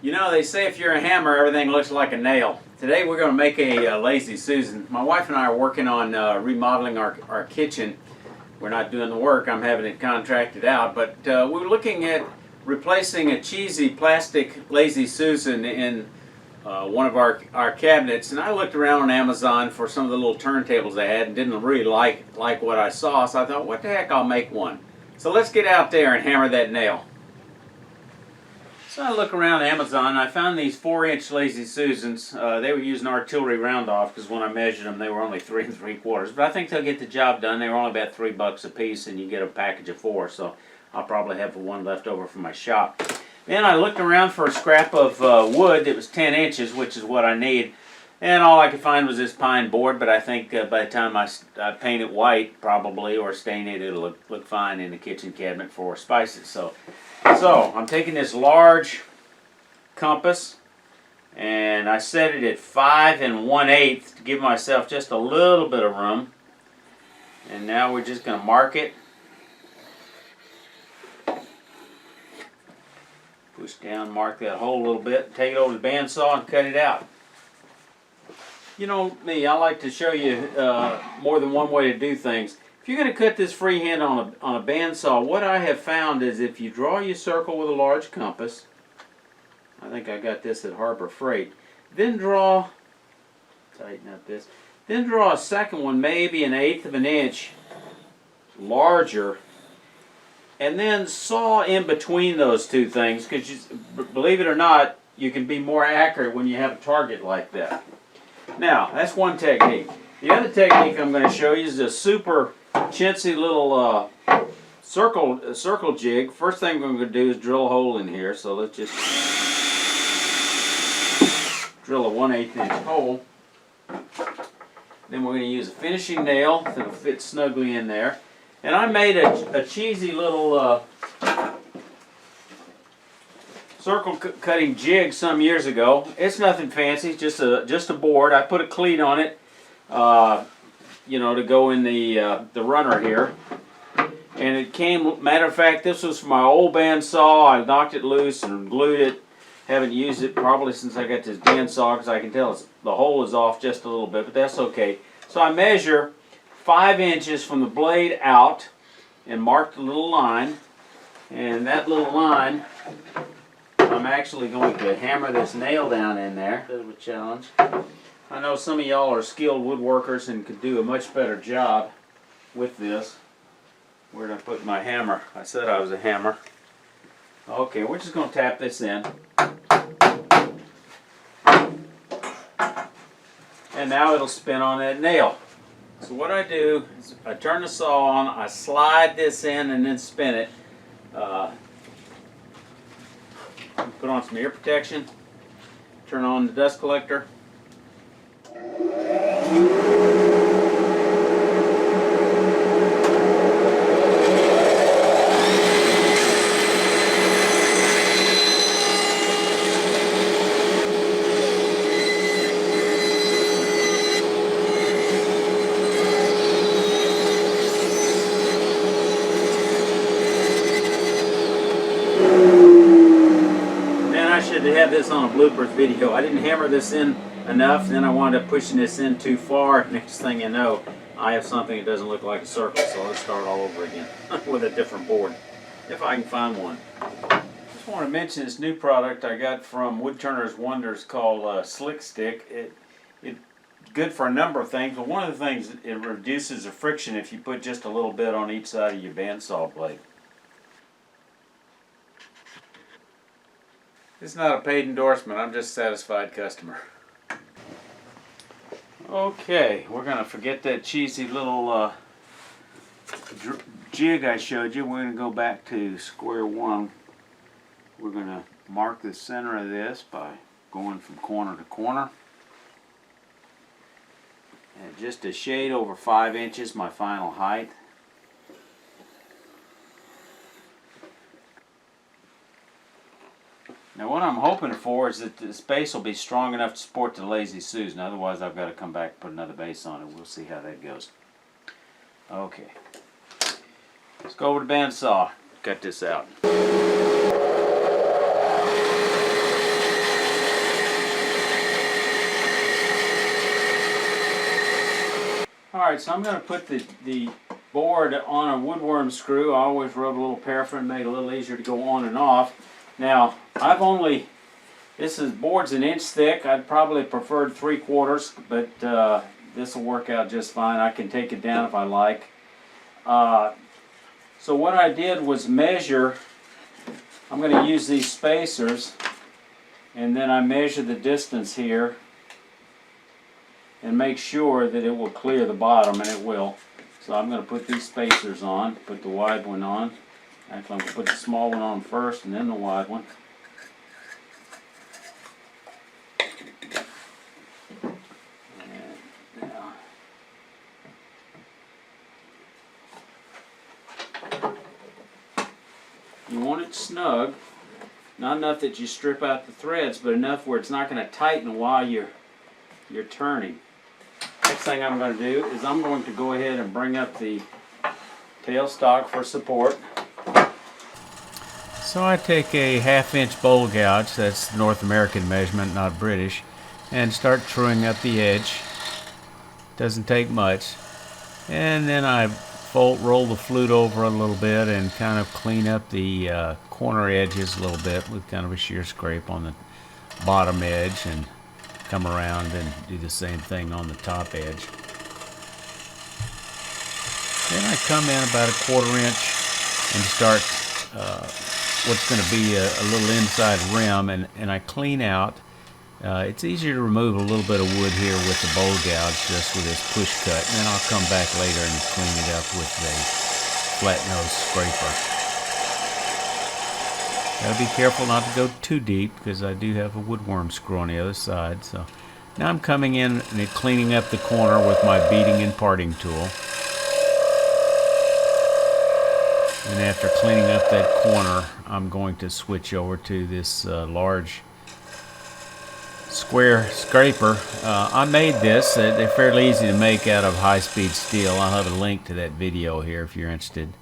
You know, they say if you're a hammer, everything looks like a nail. Today we're going to make a Lazy Susan. My wife and I are working on remodeling our kitchen. We're not doing the work, I'm having it contracted out, but we're looking at replacing a cheesy plastic Lazy Susan in one of our cabinets. And I looked around on Amazon for some of the little turntables they had and didn't really like what I saw, so I thought, what the heck, I'll make one. So let's get out there and hammer that nail. So I look around Amazon and I found these 4-inch Lazy Susans. They were using artillery round off because when I measured them they were only 3 3/4. But I think they'll get the job done. They were only about $3 a piece and you get a package of 4. So I'll probably have one left over from my shop. Then I looked around for a scrap of wood that was 10 inches, which is what I need. And all I could find was this pine board, but I think by the time I paint it white, probably, or stain it, it'll look fine in the kitchen cabinet for spices. So I'm taking this large compass and I set it at 5 1/8 to give myself just a little bit of room. And now we're just going to mark it. Push down, mark that hole a little bit, take it over to the bandsaw and cut it out. You know me, I like to show you more than one way to do things. If you're going to cut this freehand on a bandsaw, what I have found is if you draw your circle with a large compass, I think I got this at Harbor Freight, then tighten up this, then draw a second one, maybe 1/8 of an inch larger, and then saw in between those two things, because believe it or not, you can be more accurate when you have a target like that. Now, that's one technique. The other technique I'm going to show you is a super chintzy little circle jig. First thing we're going to do is drill a hole in here. So let's just drill a 1/8 inch hole. Then we're going to use a finishing nail that'll fit snugly in there. And I made a cheesy little circle cutting jig some years ago. It's nothing fancy, just a board. I put a cleat on it, you know, to go in the runner here. And it came, matter of fact, this was from my old bandsaw. I knocked it loose and glued it. Haven't used it probably since I got this bandsaw, because I can tell the hole is off just a little bit, but that's okay. So I measure 5 inches from the blade out and mark the little line. And that little line, I'm actually going to hammer this nail down in there. Bit of a challenge. I know some of y'all are skilled woodworkers and could do a much better job with this. Where did I put my hammer? I said I was a hammer. Okay, we're just going to tap this in. And now it'll spin on that nail. So what I do is I turn the saw on, I slide this in and then spin it. Put on some ear protection, turn on the dust collector. To have this on a bloopers video. I didn't hammer this in enough, then I wound up pushing this in too far. Next thing you know, I have something that doesn't look like a circle, so let's start all over again with a different board, if I can find one. Just want to mention this new product I got from Woodturner's Wonders called Slick Stick. It's good for a number of things, but one of the things, it reduces the friction if you put just a little bit on each side of your bandsaw blade. It's not a paid endorsement, I'm just a satisfied customer. Okay, we're going to forget that cheesy little jig I showed you. We're going to go back to square one. We're going to mark the center of this by going from corner to corner. And just a shade over 5 inches, my final height. Now what I'm hoping for is that the base will be strong enough to support the Lazy Susan. Otherwise I've got to come back and put another base on it. We'll see how that goes. Okay. Let's go over to the bandsaw. Cut this out. Alright, so I'm going to put the board on a woodworm screw. I always rub a little paraffin, made it a little easier to go on and off. Now, this board's an inch thick. I'd probably preferred 3/4, but this will work out just fine. I can take it down if I like. So what I did was measure. I'm going to use these spacers, and then I measure the distance here and make sure that it will clear the bottom, and it will. So I'm going to put these spacers on, put the wide one on. Actually, I'm going to put the small one on first and then the wide one. And now, you want it snug, not enough that you strip out the threads, but enough where it's not going to tighten while you're turning. Next thing I'm going to do is I'm going to go ahead and bring up the tailstock for support. So I take a 1/2 inch bowl gouge, that's North American measurement, not British, and start truing up the edge. Doesn't take much. And then I roll the flute over a little bit and kind of clean up the corner edges a little bit with kind of a shear scrape on the bottom edge, and come around and do the same thing on the top edge. Then I come in about 1/4 inch and start what's going to be a little inside rim, and I clean out. It's easier to remove a little bit of wood here with the bowl gouge, just with this push cut, and then I'll come back later and clean it up with a flat nose scraper. Gotta be careful not to go too deep, because I do have a woodworm screw on the other side. So now I'm coming in and cleaning up the corner with my beading and parting tool. And after cleaning up that corner, I'm going to switch over to this large square scraper. I made this. They're fairly easy to make out of high-speed steel. I'll have a link to that video here if you're interested.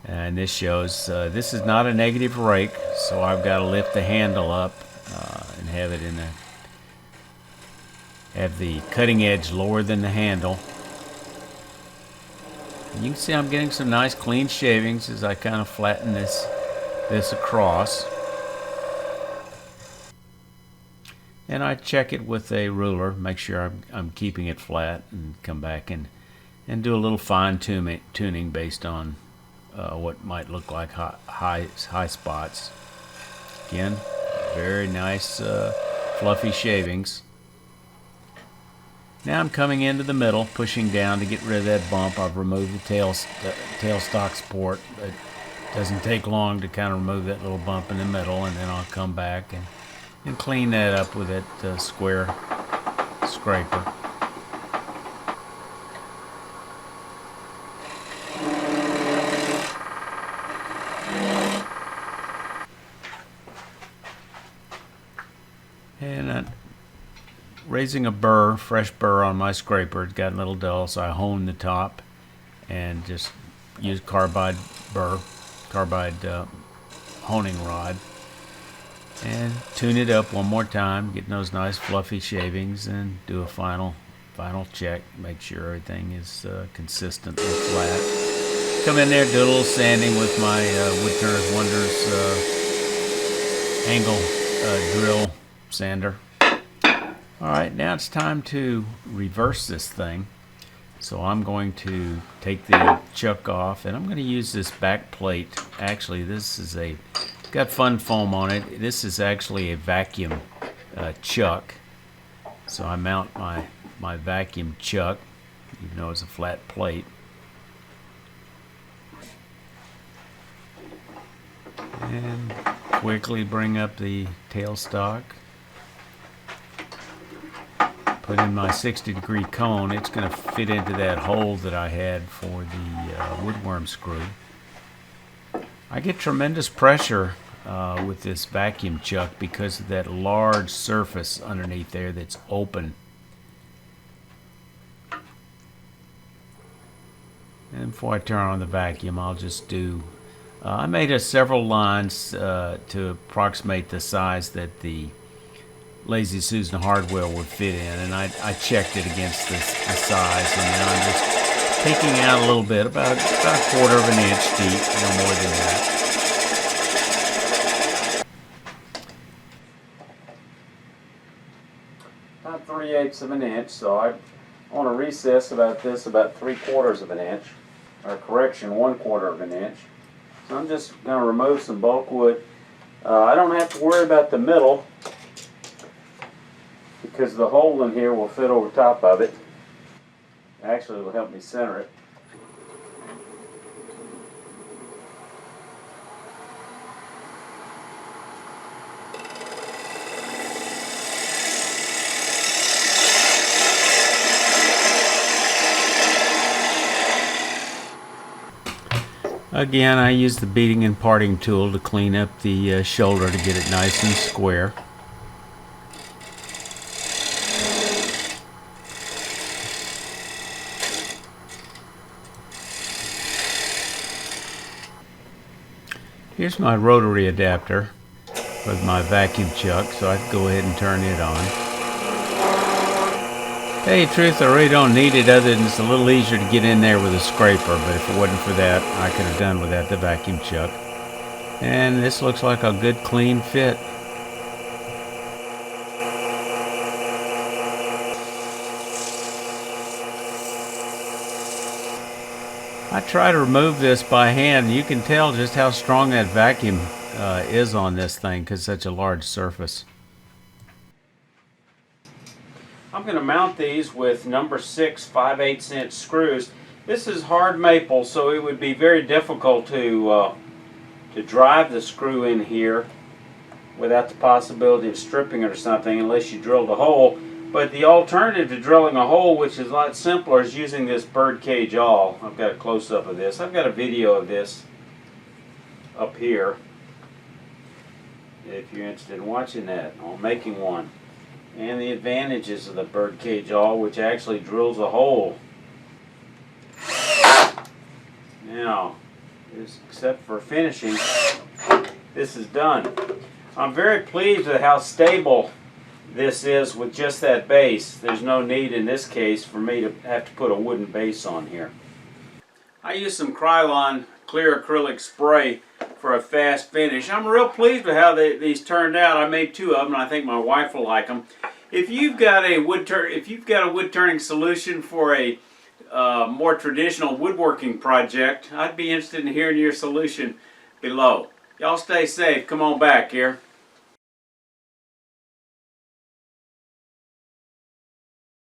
And this shows, this is not a negative rake, so I've got to lift the handle up and have it have the cutting edge lower than the handle. And you can see I'm getting some nice clean shavings as I kind of flatten this across. And I check it with a ruler, make sure I'm keeping it flat, and come back and do a little fine tuning based on what might look like high spots. Again, very nice fluffy shavings. Now I'm coming into the middle, pushing down to get rid of that bump. I've removed the tailstock support. It doesn't take long to kind of remove that little bump in the middle, and then I'll come back and clean that up with that square scraper. And raising a burr, fresh burr on my scraper, it got a little dull, so I honed the top and just used carbide honing rod, and tune it up one more time, getting those nice fluffy shavings, and do a final check, make sure everything is consistent and flat. Come in there, do a little sanding with my Woodturner's Wonders angle drill sander. Alright, now it's time to reverse this thing. So I'm going to take the chuck off, and I'm going to use this back plate. Actually, this is got fun foam on it. This is actually a vacuum chuck. So I mount my vacuum chuck, even though it's a flat plate. And quickly bring up the tailstock. Put in my 60-degree cone. It's going to fit into that hole that I had for the woodworm screw. I get tremendous pressure with this vacuum chuck because of that large surface underneath there that's open. And before I turn on the vacuum, I'll just do... I made several lines to approximate the size that the Lazy Susan hardware would fit in, and I checked it against the size, and now I'm just taking out a little bit, about a quarter of an inch deep, no more than that. About 3/8 of an inch, so I want to recess about 3/4 of an inch, or correction, 1/4 of an inch. So I'm just going to remove some bulk wood. I don't have to worry about the middle, because the hole in here will fit over top of it. Actually, it will help me center it. Again, I use the beating and parting tool to clean up the shoulder to get it nice and square. Here's my rotary adapter with my vacuum chuck, so I can go ahead and turn it on. To tell you the truth, I really don't need it, other than it's a little easier to get in there with a scraper, but if it wasn't for that, I could have done without the vacuum chuck. And this looks like a good clean fit. I try to remove this by hand. You can tell just how strong that vacuum is on this thing because it's such a large surface. I'm going to mount these with number 6 5/8 inch screws. This is hard maple, so it would be very difficult to drive the screw in here without the possibility of stripping it or something, unless you drilled a hole. But the alternative to drilling a hole, which is a lot simpler, is using this birdcage awl. I've got a close-up of this. I've got a video of this up here, if you're interested in watching that, on making one. And the advantages of the birdcage awl, which actually drills a hole. Now, except for finishing, this is done. I'm very pleased with how stable this is with just that base. There's no need in this case for me to have to put a wooden base on here. I used some Krylon clear acrylic spray for a fast finish. I'm real pleased with how these turned out. I made 2 of them, and I think my wife will like them. If you've got a wood turning solution for a more traditional woodworking project, I'd be interested in hearing your solution below. Y'all stay safe. Come on back here.